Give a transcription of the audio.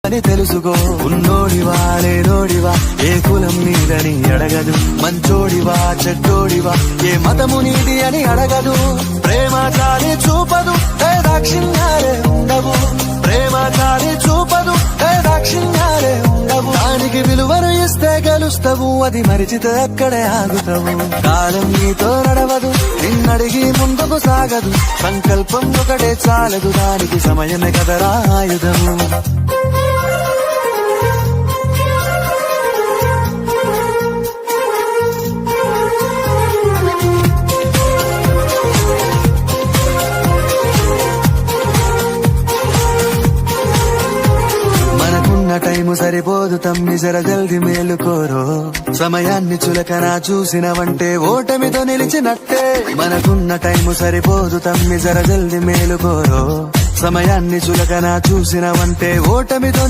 అని తెలుసుకో. ఉన్నోడివా లేనోడివా ఏ కులం నీదని అడగదు. మంచోడివా చెడ్డోడివా ఏ మతము నీది అని అడగదు. ప్రేమ చాలి చూపదు ఏ దాక్షిణ్యాలే ఉండవు. ప్రేమ చాలి చూపదు ఏ దాక్షిణ్యాలే ఉండవు. దానికి విలువను ఇస్తే గెలుస్తావు, అది మరిచితే అక్కడే ఆగుతావు. కాలం నీతో నడవదు, నిన్నడిగి ముందుకు సాగదు. సంకల్పం ఒకటే చాలదు, దానికి సమయమే కదరా ఆయుధము. టైము సరిపోదు తమ్మి, జర జల్ది మేలుకోరో. సమయాన్ని చులకన చూసినవంటే ఓటమితో నిలిచినట్టే. మనకున్న టైము సరిపోదు తమ్మి, జర జల్ది మేలుకోరో. సమయాన్ని చులకన చూసినవంటే ఓటమితో